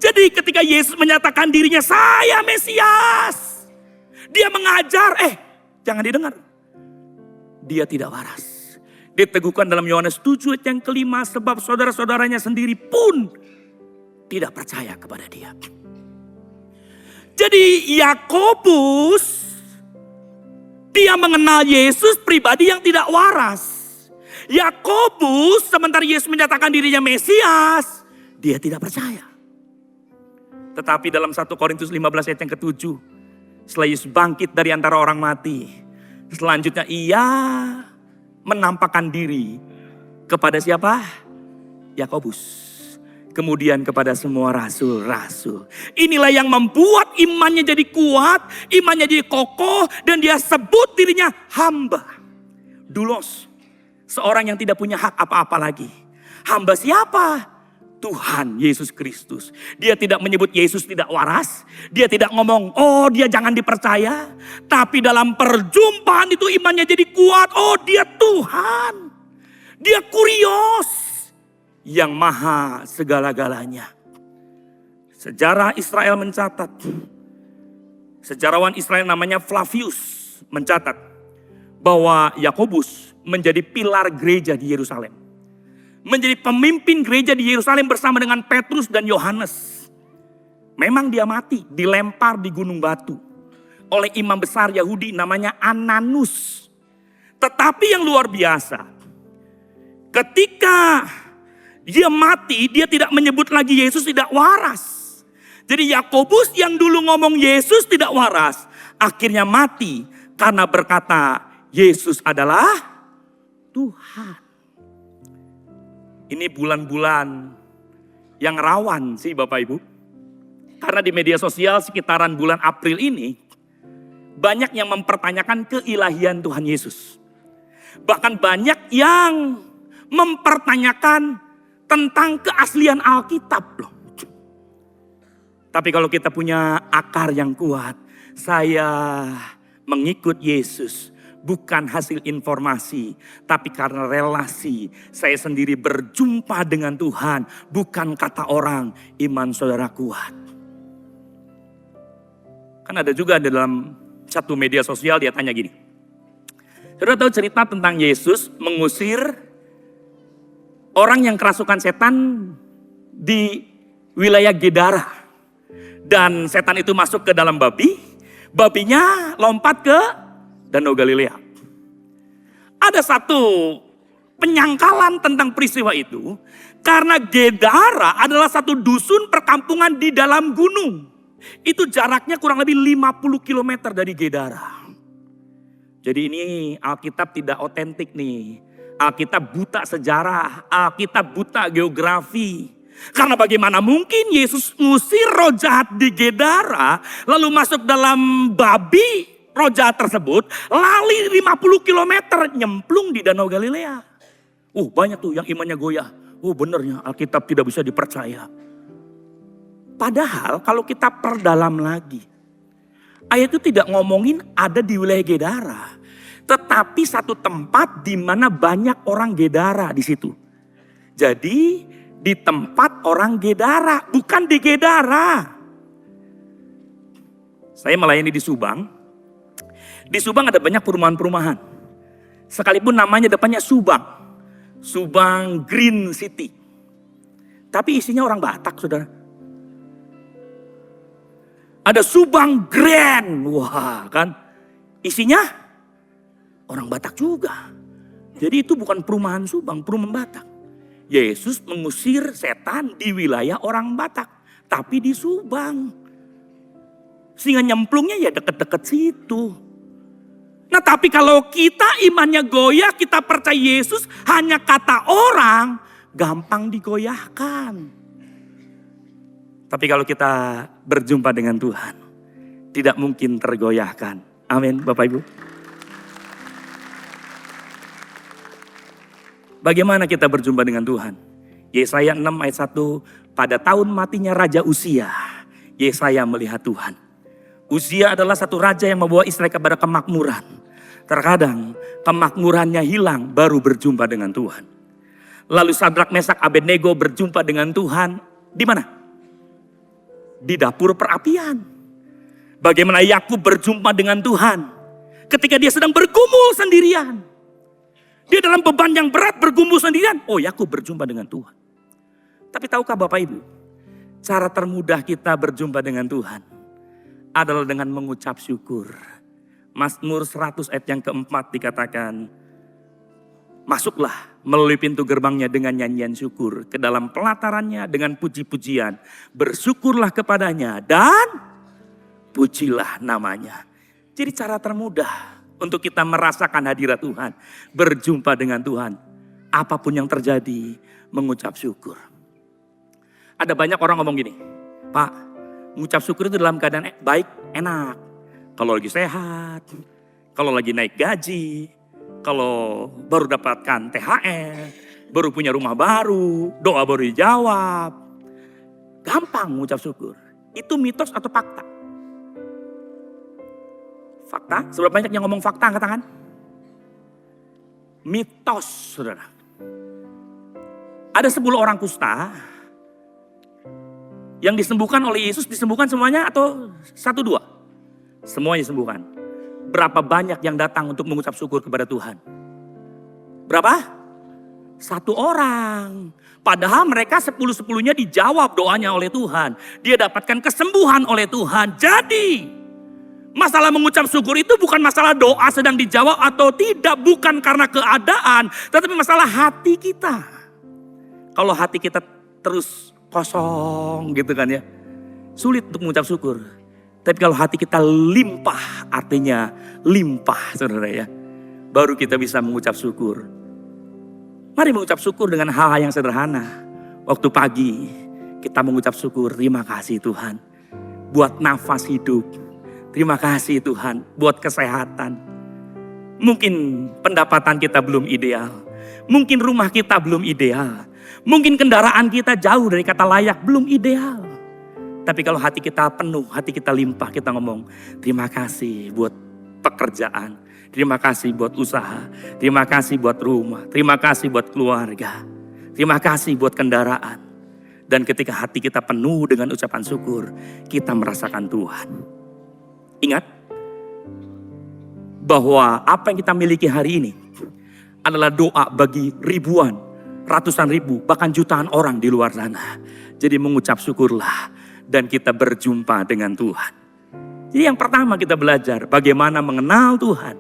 Jadi ketika Yesus menyatakan dirinya, saya Mesias. Dia mengajar, jangan didengar. Dia tidak waras. Diteguhkan dalam Yohanes 7 ayat yang kelima, sebab saudara-saudaranya sendiri pun tidak percaya kepada dia. Jadi Yakobus, dia mengenal Yesus pribadi yang tidak waras. Yakobus sementara Yesus menyatakan dirinya Mesias, dia tidak percaya. Tetapi dalam 1 Korintus 15 ayat yang ke-7, setelah Yesus bangkit dari antara orang mati, selanjutnya ia menampakkan diri kepada siapa? Yakobus. Kemudian kepada semua rasul-rasul. Inilah yang membuat imannya jadi kuat, imannya jadi kokoh, dan dia sebut dirinya hamba. Doulos, seorang yang tidak punya hak apa-apa lagi. Hamba siapa? Tuhan Yesus Kristus. Dia tidak menyebut Yesus tidak waras. Dia tidak ngomong, oh dia jangan dipercaya. Tapi dalam perjumpaan itu imannya jadi kuat. Oh dia Tuhan. Dia kurios. Yang maha segala-galanya. Sejarah Israel mencatat. Sejarawan Israel namanya Flavius mencatat. Bahwa Yakobus menjadi pilar gereja di Yerusalem. Menjadi pemimpin gereja di Yerusalem bersama dengan Petrus dan Yohanes. Memang dia mati, dilempar di gunung batu. Oleh imam besar Yahudi namanya Ananus. Tetapi yang luar biasa. Ketika dia mati, dia tidak menyebut lagi Yesus tidak waras. Jadi Yakobus yang dulu ngomong Yesus tidak waras, akhirnya mati karena berkata Yesus adalah Tuhan. Ini bulan-bulan yang rawan sih Bapak Ibu. Karena di media sosial sekitaran bulan April ini, banyak yang mempertanyakan keilahian Tuhan Yesus. Bahkan banyak yang mempertanyakan tentang keaslian Alkitab loh. Tapi kalau kita punya akar yang kuat, saya mengikut Yesus bukan hasil informasi, tapi karena relasi. Saya sendiri berjumpa dengan Tuhan, bukan kata orang, iman saudara kuat. Kan ada juga dalam satu media sosial dia tanya gini. Saudara tahu cerita tentang Yesus mengusir orang yang kerasukan setan di wilayah Gedara. Dan setan itu masuk ke dalam babi. Babinya lompat ke Danau Galilea. Ada satu penyangkalan tentang peristiwa itu. Karena Gedara adalah satu dusun perkampungan di dalam gunung. Itu jaraknya kurang lebih 50 km dari Gedara. Jadi ini Alkitab tidak otentik nih. Alkitab buta sejarah, Alkitab buta geografi. Karena bagaimana mungkin Yesus ngusir roh jahat di Gedara, lalu masuk dalam babi roh jahat tersebut, lari 50 km nyemplung di Danau Galilea. Banyak tuh yang imannya goyah. Benernya Alkitab tidak bisa dipercaya. Padahal kalau kita perdalam lagi, ayat itu tidak ngomongin ada di wilayah Gedara. Tetapi satu tempat di mana banyak orang Gedara di situ. Jadi di tempat orang Gedara, bukan di Gedara. Saya melayani di Subang. Di Subang ada banyak perumahan-perumahan. Sekalipun namanya depannya Subang. Subang Green City. Tapi isinya orang Batak, saudara. Ada Subang Grand. Wah kan. Isinya orang Batak juga. Jadi itu bukan perumahan Subang, perumahan Batak. Yesus mengusir setan di wilayah orang Batak. Tapi di Subang. Sehingga nyemplungnya ya deket-deket situ. Nah tapi kalau kita imannya goyah, kita percaya Yesus hanya kata orang, gampang digoyahkan. Tapi kalau kita berjumpa dengan Tuhan, tidak mungkin tergoyahkan. Amin Bapak Ibu. Bagaimana kita berjumpa dengan Tuhan? Yesaya 6 ayat 1, pada tahun matinya Raja Uzia, Yesaya melihat Tuhan. Uzia adalah satu raja yang membawa Israel kepada kemakmuran. Terkadang kemakmurannya hilang baru berjumpa dengan Tuhan. Lalu Sadrak, Mesak, Abednego berjumpa dengan Tuhan di mana? Di dapur perapian. Bagaimana Yakub berjumpa dengan Tuhan ketika dia sedang bergumul sendirian. Dia dalam beban yang berat bergumul sendirian. Yakub berjumpa dengan Tuhan. Tapi tahukah Bapak Ibu, cara termudah kita berjumpa dengan Tuhan adalah dengan mengucap syukur. Mazmur 100 ayat yang keempat dikatakan, Masuklah melalui pintu gerbangnya dengan nyanyian syukur. Ke dalam pelatarannya dengan puji-pujian. Bersyukurlah kepadanya dan pujilah namanya. Jadi cara termudah untuk kita merasakan hadirat Tuhan. Berjumpa dengan Tuhan. Apapun yang terjadi, mengucap syukur. Ada banyak orang ngomong gini, Pak, mengucap syukur itu dalam keadaan baik, enak. Kalau lagi sehat, kalau lagi naik gaji, kalau baru dapatkan THR, baru punya rumah baru, doa baru dijawab. Gampang mengucap syukur. Itu mitos atau fakta? Fakta? Seberapa banyak yang ngomong fakta, angkat tangan? Mitos, saudara. Ada 10 orang kusta yang disembuhkan oleh Yesus, disembuhkan semuanya atau 1-2? Semuanya disembuhkan. Berapa banyak yang datang untuk mengucap syukur kepada Tuhan? Berapa? 1 orang. Padahal mereka 10-10-nya dijawab doanya oleh Tuhan. Dia dapatkan kesembuhan oleh Tuhan. Jadi masalah mengucap syukur itu bukan masalah doa sedang dijawab atau tidak. Bukan karena keadaan. Tetapi masalah hati kita. Kalau hati kita terus kosong gitu kan ya. Sulit untuk mengucap syukur. Tapi kalau hati kita limpah, artinya limpah saudara ya. Baru kita bisa mengucap syukur. Mari mengucap syukur dengan hal-hal yang sederhana. Waktu pagi kita mengucap syukur, terima kasih Tuhan. Buat nafas hidup. Terima kasih Tuhan buat kesehatan. Mungkin pendapatan kita belum ideal. Mungkin rumah kita belum ideal. Mungkin kendaraan kita jauh dari kata layak, belum ideal. Tapi kalau hati kita penuh, hati kita limpah, kita ngomong, terima kasih buat pekerjaan. Terima kasih buat usaha. Terima kasih buat rumah. Terima kasih buat keluarga. Terima kasih buat kendaraan. Dan ketika hati kita penuh dengan ucapan syukur, kita merasakan Tuhan. Ingat, bahwa apa yang kita miliki hari ini adalah doa bagi ribuan, ratusan ribu, bahkan jutaan orang di luar sana. Jadi mengucap syukurlah. Dan kita berjumpa dengan Tuhan. Jadi yang pertama kita belajar bagaimana mengenal Tuhan.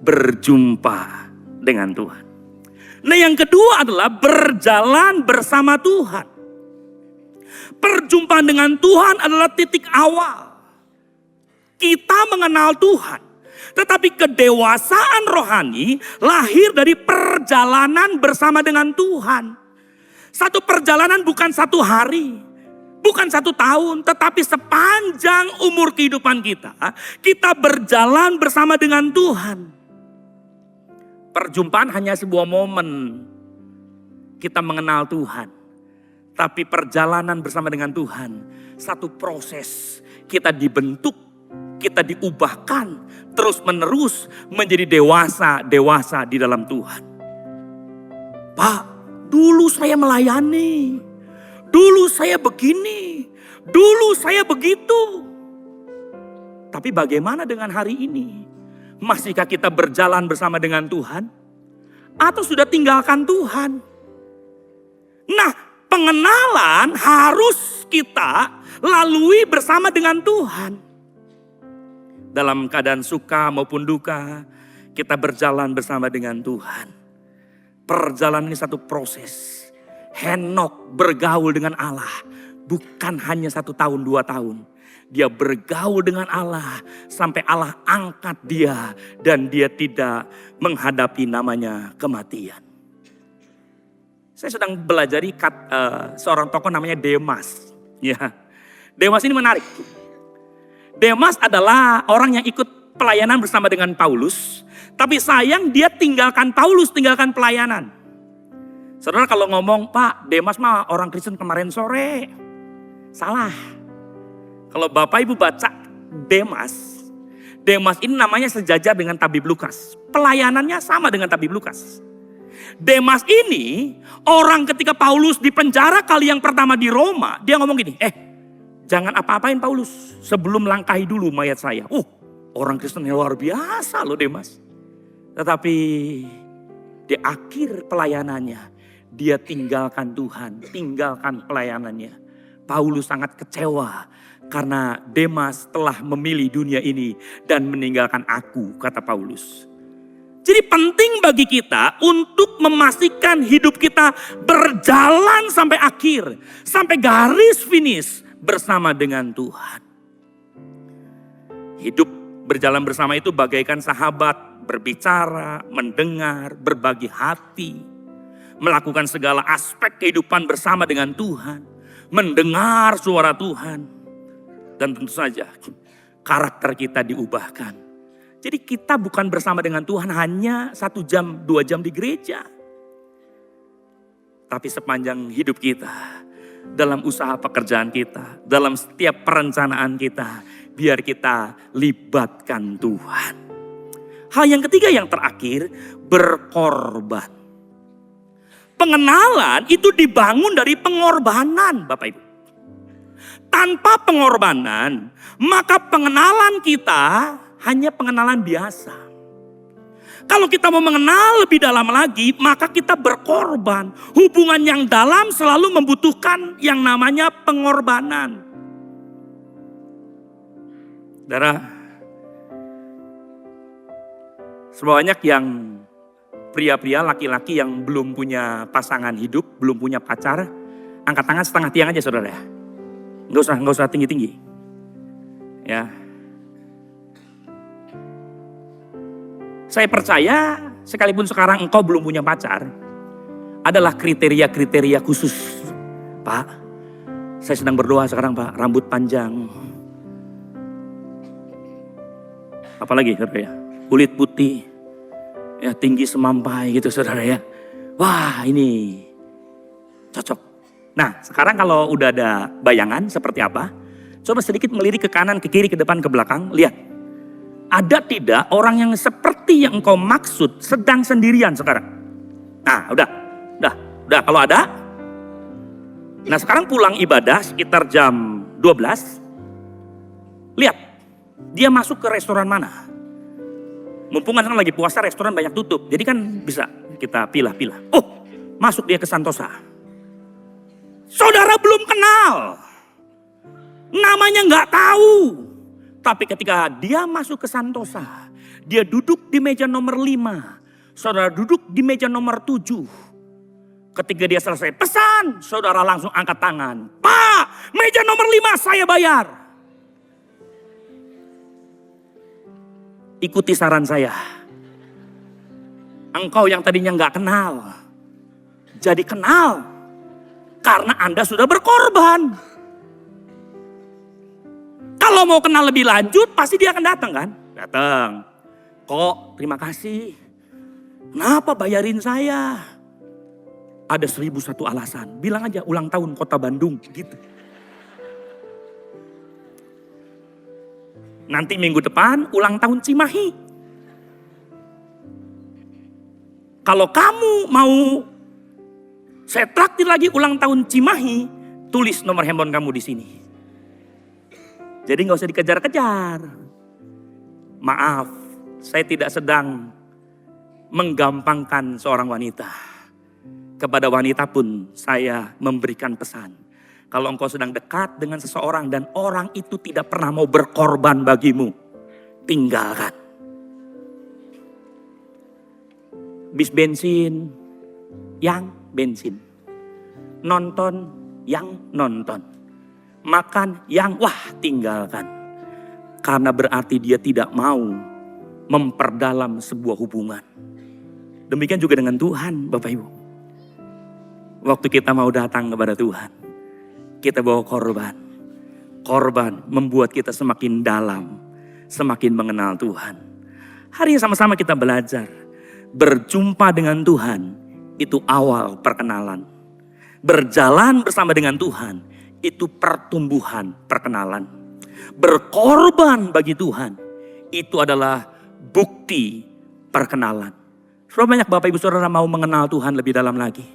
Berjumpa dengan Tuhan. Nah yang kedua adalah berjalan bersama Tuhan. Perjumpaan dengan Tuhan adalah titik awal. Kita mengenal Tuhan. Tetapi kedewasaan rohani lahir dari perjalanan bersama dengan Tuhan. Satu perjalanan bukan 1 hari. Bukan 1 tahun, tetapi sepanjang umur kehidupan kita, kita berjalan bersama dengan Tuhan. Perjumpaan hanya sebuah momen kita mengenal Tuhan. Tapi perjalanan bersama dengan Tuhan, satu proses kita dibentuk, kita diubahkan, terus menerus menjadi dewasa di dalam Tuhan. Pak, dulu saya melayani. Dulu saya begini, dulu saya begitu. Tapi bagaimana dengan hari ini? Masihkah kita berjalan bersama dengan Tuhan? Atau sudah tinggalkan Tuhan? Nah, pengenalan harus kita lalui bersama dengan Tuhan. Dalam keadaan suka maupun duka, kita berjalan bersama dengan Tuhan. Perjalanan ini satu proses. Henok bergaul dengan Allah bukan hanya 1 tahun 2 tahun. Dia bergaul dengan Allah sampai Allah angkat dia dan dia tidak menghadapi namanya kematian. Saya sedang belajari seorang tokoh namanya Demas. Ya, Demas ini menarik. Demas adalah orang yang ikut pelayanan bersama dengan Paulus, tapi sayang dia tinggalkan Paulus, tinggalkan pelayanan. Saudara kalau ngomong, Pak Demas mah orang Kristen kemarin sore. Salah. Kalau Bapak Ibu baca Demas. Demas ini namanya sejajar dengan Tabib Lukas. Pelayanannya sama dengan Tabib Lukas. Demas ini orang ketika Paulus di penjara kali yang pertama di Roma. Dia ngomong gini, jangan apa-apain Paulus. Sebelum langkahi dulu mayat saya. Orang Kristen yang luar biasa loh Demas. Tetapi di akhir pelayanannya. Dia tinggalkan Tuhan, tinggalkan pelayanannya. Paulus sangat kecewa karena Demas telah memilih dunia ini dan meninggalkan aku, kata Paulus. Jadi penting bagi kita untuk memastikan hidup kita berjalan sampai akhir. Sampai garis finish bersama dengan Tuhan. Hidup berjalan bersama itu bagaikan sahabat, berbicara, mendengar, berbagi hati. Melakukan segala aspek kehidupan bersama dengan Tuhan. Mendengar suara Tuhan. Dan tentu saja karakter kita diubahkan. Jadi kita bukan bersama dengan Tuhan hanya 1 jam, 2 jam di gereja. Tapi sepanjang hidup kita, dalam usaha pekerjaan kita, dalam setiap perencanaan kita, biar kita libatkan Tuhan. Hal yang ketiga yang terakhir, berkorban. Pengenalan itu dibangun dari pengorbanan, Bapak Ibu. Tanpa pengorbanan, maka pengenalan kita hanya pengenalan biasa. Kalau kita mau mengenal lebih dalam lagi, maka kita berkorban. Hubungan yang dalam selalu membutuhkan yang namanya pengorbanan. Saudara, sebanyak yang pria-pria, laki-laki yang belum punya pasangan hidup, belum punya pacar, angkat tangan setengah tiang aja saudara ya. Nggak usah tinggi-tinggi. Ya. Saya percaya sekalipun sekarang engkau belum punya pacar, adalah kriteria-kriteria khusus. Pak, saya sedang berdoa sekarang Pak, rambut panjang. Apalagi saudara ya, kulit putih, ya tinggi semampai gitu saudara ya. Wah ini cocok. Nah sekarang kalau udah ada bayangan seperti apa, coba sedikit melirik ke kanan, ke kiri, ke depan, ke belakang, lihat. Ada tidak orang yang seperti yang engkau maksud sedang sendirian sekarang? Nah udah kalau ada. Nah sekarang pulang ibadah sekitar jam 12. Lihat, dia masuk ke restoran mana? Mumpung kan lagi puasa restoran banyak tutup. Jadi kan bisa kita pilah-pilah. Oh masuk dia ke Santosa. Saudara belum kenal. Namanya nggak tahu. Tapi ketika dia masuk ke Santosa, dia duduk di meja nomor 5. Saudara duduk di meja nomor 7. Ketika dia selesai pesan, saudara langsung angkat tangan. Pak, meja nomor 5 saya bayar. Ikuti saran saya. Engkau yang tadinya nggak kenal, jadi kenal. Karena Anda sudah berkorban. Kalau mau kenal lebih lanjut, pasti dia akan datang kan? Datang. Kok, terima kasih. Kenapa bayarin saya? Ada 1001 alasan. Bilang aja ulang tahun Kota Bandung gitu. Nanti minggu depan ulang tahun Cimahi. Kalau kamu mau saya traktir lagi ulang tahun Cimahi, tulis nomor handphone kamu di sini. Jadi gak usah dikejar-kejar. Maaf, saya tidak sedang menggampangkan seorang wanita. Kepada wanita pun saya memberikan pesan. Kalau engkau sedang dekat dengan seseorang dan orang itu tidak pernah mau berkorban bagimu, tinggalkan. Bis bensin, yang bensin. Nonton, yang nonton. Makan yang tinggalkan. Karena berarti dia tidak mau memperdalam sebuah hubungan. Demikian juga dengan Tuhan Bapak Ibu. Waktu kita mau datang kepada Tuhan, kita bawa korban. Korban membuat kita semakin dalam, semakin mengenal Tuhan. Hari ini sama-sama kita belajar. Berjumpa dengan Tuhan itu awal perkenalan. Berjalan bersama dengan Tuhan itu pertumbuhan perkenalan. Berkorban bagi Tuhan itu adalah bukti perkenalan. Sudah banyak Bapak Ibu Saudara mau mengenal Tuhan lebih dalam lagi.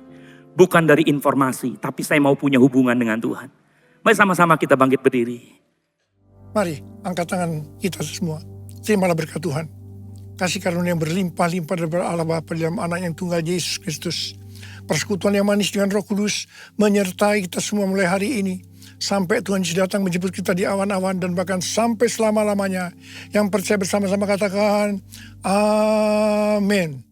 Bukan dari informasi, tapi saya mau punya hubungan dengan Tuhan. Mari sama-sama kita bangkit berdiri. Mari angkat tangan kita semua. Terimalah berkat Tuhan. Kasih karunia yang berlimpah-limpah dari Allah Bapa dalam anak yang tunggal Yesus Kristus. Persekutuan yang manis dengan Roh Kudus menyertai kita semua mulai hari ini. Sampai Tuhan Yesus datang menjemput kita di awan-awan dan bahkan sampai selama-lamanya. Yang percaya bersama-sama katakan, Amin.